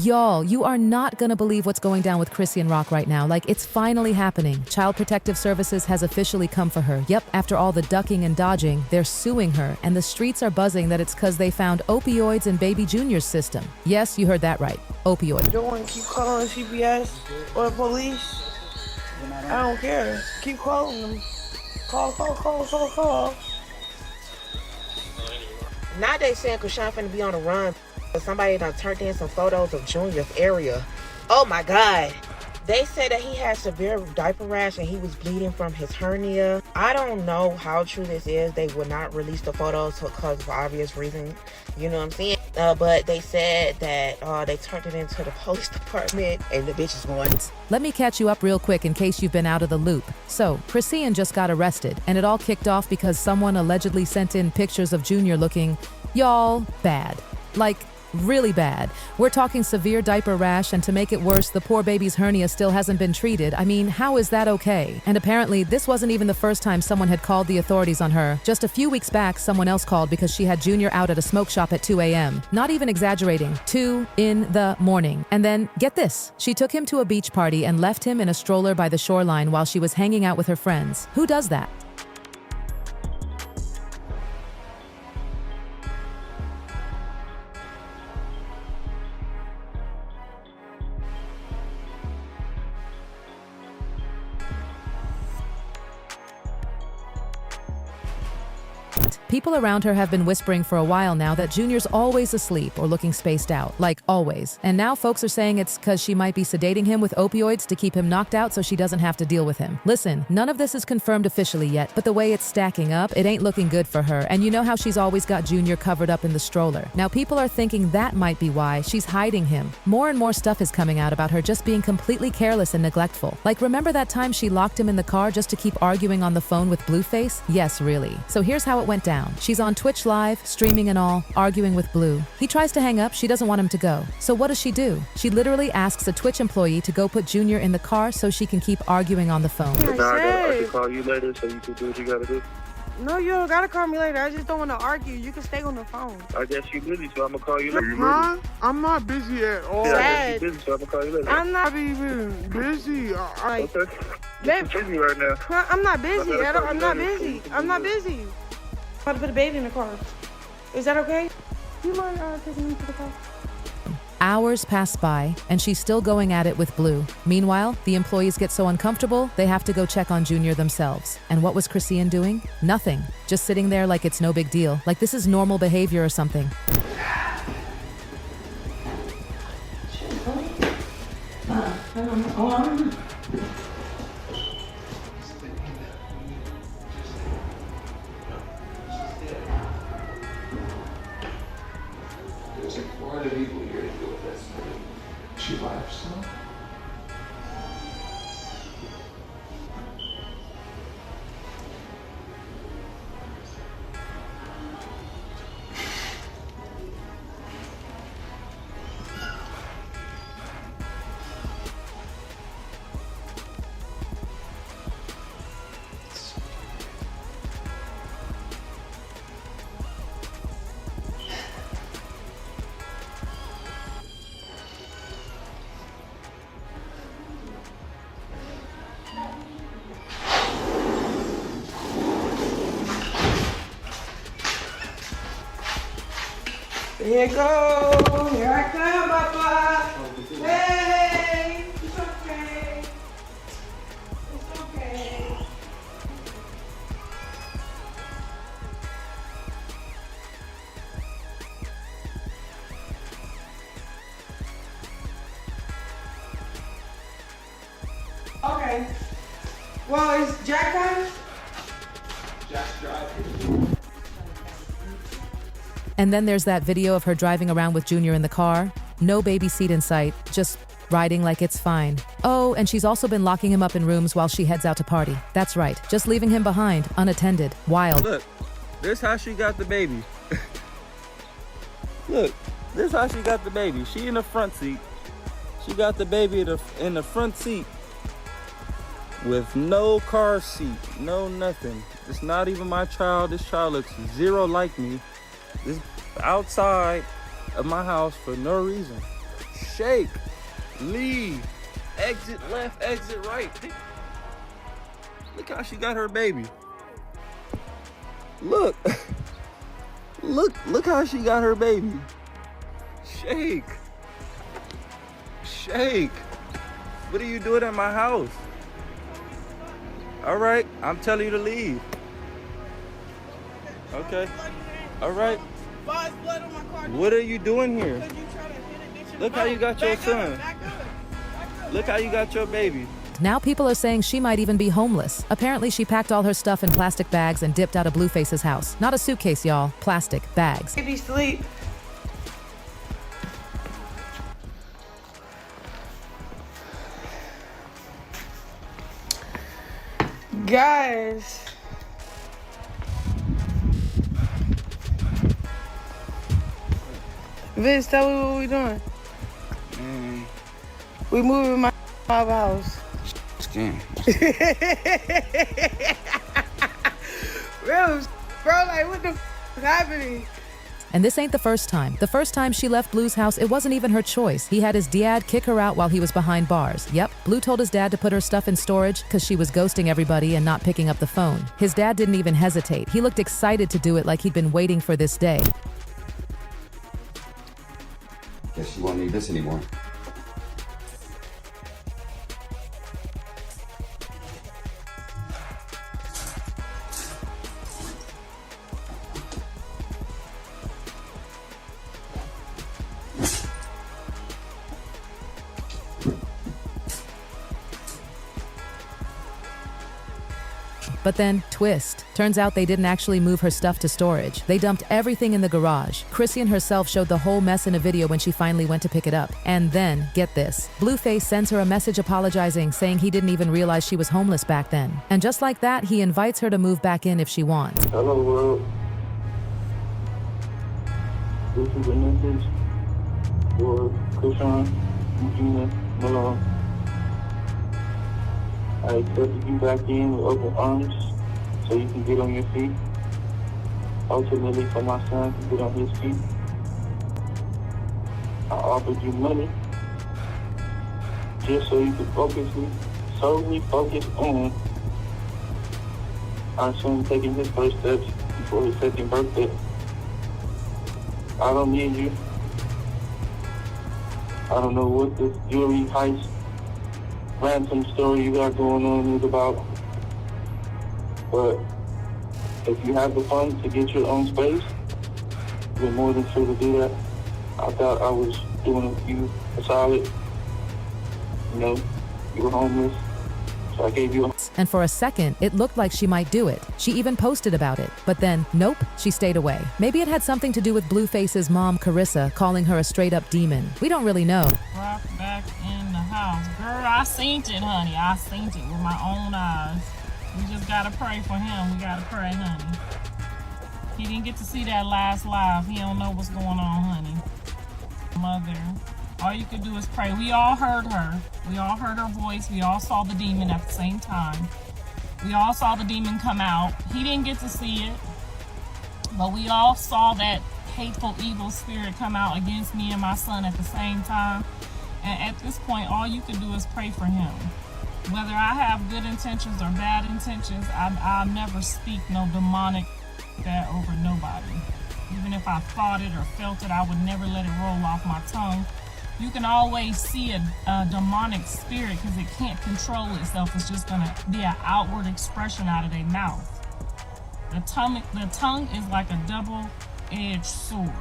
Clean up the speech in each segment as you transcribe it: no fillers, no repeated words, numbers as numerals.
Y'all, you are not gonna believe what's going down with Chrisean Rock right now. Like, it's finally happening. Child Protective Services has officially come for her. Yep, after all the ducking and dodging, they're suing her, and the streets are buzzing that it's because they found opioids in baby Junior's system. Yes, you heard that right. Opioid. You don't want to keep calling CPS or the police? I don't care. Keep calling them. Call. Now they saying Chrisean finna be on the run. Somebody done turned in some photos of Junior's area. Oh my God. They said that he had severe diaper rash and he was bleeding from his hernia. I don't know how true this is. They would not release the photos because of obvious reasons. You know what I'm saying? But they said that they turned it into the police department and the bitch is going. Let me catch you up real quick in case you've been out of the loop. So, Chrisean just got arrested, and it all kicked off because someone allegedly sent in pictures of Junior looking, y'all, bad. Like, really bad. We're talking severe diaper rash, and to make it worse, the poor baby's hernia still hasn't been treated. I mean, how is that okay? And apparently, this wasn't even the first time someone had called the authorities on her. Just a few weeks back, someone else called because she had Junior out at a smoke shop at 2 a.m. Not even exaggerating, 2 in the morning. And then, get this, she took him to a beach party and left him in a stroller by the shoreline while she was hanging out with her friends. Who does that? People around her have been whispering for a while now that Junior's always asleep or looking spaced out, like always. And now folks are saying it's because she might be sedating him with opioids to keep him knocked out so she doesn't have to deal with him. Listen, none of this is confirmed officially yet, but the way it's stacking up, it ain't looking good for her. And you know how she's always got Junior covered up in the stroller. Now people are thinking that might be why she's hiding him. More and more stuff is coming out about her just being completely careless and neglectful. Like, remember that time she locked him in the car just to keep arguing on the phone with Blueface? Yes, really. So here's how it went down. She's on Twitch Live, streaming and all, arguing with Blue. He tries to hang up, she doesn't want him to go. So what does she do? She literally asks a Twitch employee to go put Junior in the car so she can keep arguing on the phone. I can call you later so you can do what you gotta do. No, you don't gotta call me later. I just don't want to argue. You can stay on the phone. I guess you busy, so I'm gonna call you later. Huh? I'm not busy at all. Yeah, I guess you busy, so I'm gonna call you later. I'm not even busy. Okay. You're busy right now. I'm not busy. I'm not busy. I'm not busy. I'm about to put a baby in the car. Is that okay? Do you mind taking me to the car? Hours pass by, and she's still going at it with Blue. Meanwhile, the employees get so uncomfortable, they have to go check on Junior themselves. And what was Chrisean doing? Nothing. Just sitting there like it's no big deal, like this is normal behavior or something. Why do people here to deal with this? She by herself? Here you go. Here I come, Papa. Hey, it's okay. It's okay. Okay. Well, is Jack coming? Jack's driving. And then there's that video of her driving around with Junior in the car. No baby seat in sight, just riding like it's fine. Oh, and she's also been locking him up in rooms while she heads out to party. That's right, just leaving him behind, unattended. Wild. Look, this how she got the baby. Look, this how she got the baby. She in the front seat. She got the baby in the front seat with no car seat, no nothing. It's not even my child. This child looks zero like me. This outside of my house for no reason. Shake. Leave. Exit left, exit right. Look how she got her baby. Look. Look how she got her baby. Shake. Shake. What are you doing at my house? All right, I'm telling you to leave. Okay. All right. What are you doing here? Look how you got your son. Look how you got your baby. Now people are saying she might even be homeless. Apparently she packed all her stuff in plastic bags and dipped out of Blueface's house. Not a suitcase, y'all. Plastic bags. Baby sleep. Guys. Vince, tell me what we doing. We moving my house. Scam. Real, bro, like what the is happening? And this ain't the first time. The first time she left Blue's house, it wasn't even her choice. He had his dad kick her out while he was behind bars. Yep, Blue told his dad to put her stuff in storage because she was ghosting everybody and not picking up the phone. His dad didn't even hesitate. He looked excited to do it like he'd been waiting for this day. Guess you won't need this anymore. But then, twist. Turns out they didn't actually move her stuff to storage. They dumped everything in the garage. Chrisean herself showed the whole mess in a video when she finally went to pick it up. And then, get this. Blueface sends her a message apologizing, saying he didn't even realize she was homeless back then. And just like that, he invites her to move back in if she wants. Hello, world. This is a message for Chrisean, Eugenia, Malone. I accepted you back in with open arms so you can get on your feet. Ultimately, for my son to get on his feet. I offered you money just so you could solely focus on our son taking his first steps before his second birthday. I don't need you. I don't know what this jewelry heist ransom story you got going on is about, but if you have the funds to get your own space, you're more than free to do that. I thought I was doing you a solid. You know, you were homeless, so I gave you a... And for a second, it looked like she might do it. She even posted about it. But then, nope, she stayed away. Maybe it had something to do with Blueface's mom, Carissa, calling her a straight-up demon. We don't really know. Rock back in the house. Girl, I seen it, honey. I seen it with my own eyes. We just gotta pray for him. We gotta pray, honey. He didn't get to see that last live. He don't know what's going on, honey. Mother, all you could do is pray. We all heard her. We all heard her voice. We all saw the demon at the same time. We all saw the demon come out. He didn't get to see it, but we all saw that hateful, evil spirit come out against me and my son at the same time. And at this point, all you can do is pray for him. Whether I have good intentions or bad intentions, I'll never speak no demonic that over nobody. Even if I thought it or felt it, I would never let it roll off my tongue. You can always see a demonic spirit because it can't control itself. It's just gonna be an outward expression out of their mouth. The tongue is like a double-edged sword.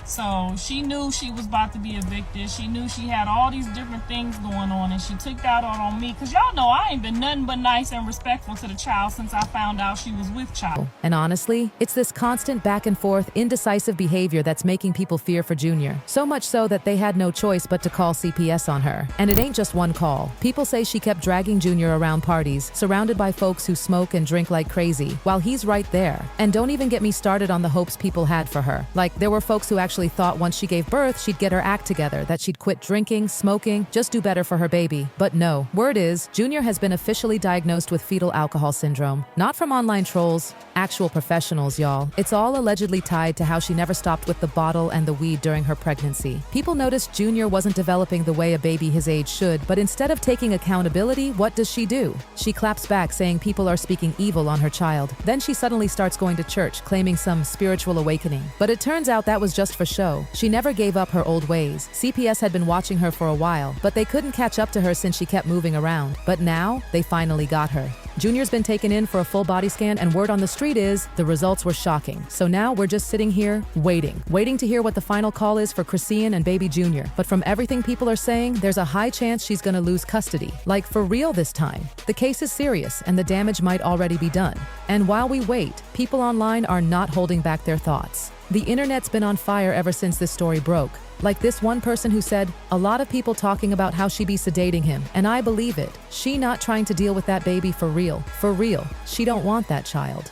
So she knew she was about to be evicted. She knew she had all these different things going on, and she took that out on me. Because y'all know I ain't been nothing but nice and respectful to the child since I found out she was with child. And honestly, it's this constant back and forth, indecisive behavior that's making people fear for Junior. So much so that they had no choice but to call CPS on her. And it ain't just one call. People say she kept dragging Junior around parties, surrounded by folks who smoke and drink like crazy, while he's right there. And don't even get me started on the hopes people had for her. Like, there were folks who actually thought once she gave birth, she'd get her act together, that she'd quit drinking, smoking, just do better for her baby. But no, word is, Junior has been officially diagnosed with fetal alcohol syndrome. Not from online trolls, Actual professionals, y'all. It's all allegedly tied to how she never stopped with the bottle and the weed during her pregnancy. People noticed Junior wasn't developing the way a baby his age should, but instead of taking accountability, what does she do? She claps back, saying people are speaking evil on her child. Then she suddenly starts going to church, claiming some spiritual awakening. But it turns out that was just for show. She never gave up her old ways. CPS had been watching her for a while, but they couldn't catch up to her since she kept moving around. But now, they finally got her. Junior's been taken in for a full body scan, and word on the street is the results were shocking. So now we're just sitting here waiting to hear what the final call is for Chrisean and baby Junior. But from everything people are saying, there's a high chance she's gonna lose custody. Like for real this time. The case is serious and the damage might already be done. And while we wait, people online are not holding back their thoughts. The internet's been on fire ever since this story broke. Like this one person who said, a lot of people talking about how she be sedating him, and I believe it. She not trying to deal with that baby for real. For real. She don't want that child.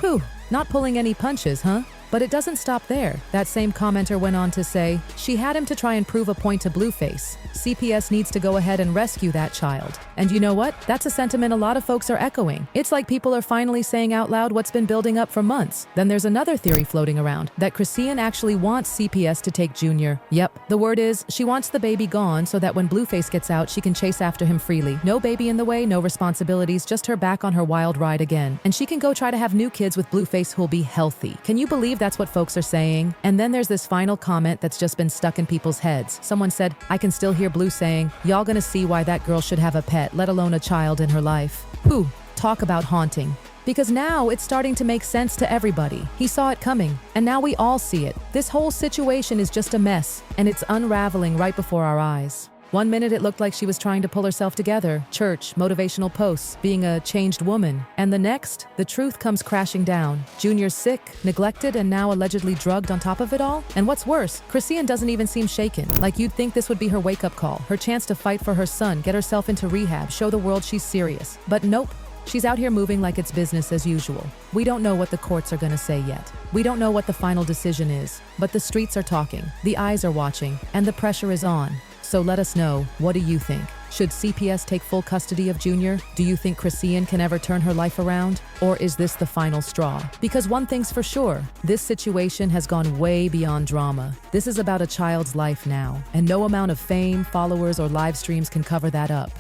Whew, not pulling any punches, huh? But it doesn't stop there. That same commenter went on to say, she had him to try and prove a point to Blueface. CPS needs to go ahead and rescue that child. And you know what? That's a sentiment a lot of folks are echoing. It's like people are finally saying out loud what's been building up for months. Then there's another theory floating around, that Chrisean actually wants CPS to take Junior. Yep, the word is, she wants the baby gone so that when Blueface gets out, she can chase after him freely. No baby in the way, no responsibilities, just her back on her wild ride again. And she can go try to have new kids with Blueface who'll be healthy. Can you believe that's what folks are saying? And then there's this final comment that's just been stuck in people's heads. Someone said, I can still hear Blue saying, y'all gonna see why that girl should have a pet, let alone a child in her life. Whew, talk about haunting. Because now it's starting to make sense to everybody. He saw it coming, and now we all see it. This whole situation is just a mess, and it's unraveling right before our eyes. One minute it looked like she was trying to pull herself together, church, motivational posts, being a changed woman. And the next, the truth comes crashing down. Junior's sick, neglected, and now allegedly drugged on top of it all. And what's worse, Chrisean doesn't even seem shaken. Like you'd think this would be her wake-up call, her chance to fight for her son, get herself into rehab, show the world she's serious. But nope. She's out here moving like it's business as usual. We don't know what the courts are gonna say yet. We don't know what the final decision is. But the streets are talking, the eyes are watching, and the pressure is on. So let us know, what do you think? Should CPS take full custody of Junior? Do you think Chrisean can ever turn her life around? Or is this the final straw? Because one thing's for sure, this situation has gone way beyond drama. This is about a child's life now, and no amount of fame, followers, or live streams can cover that up.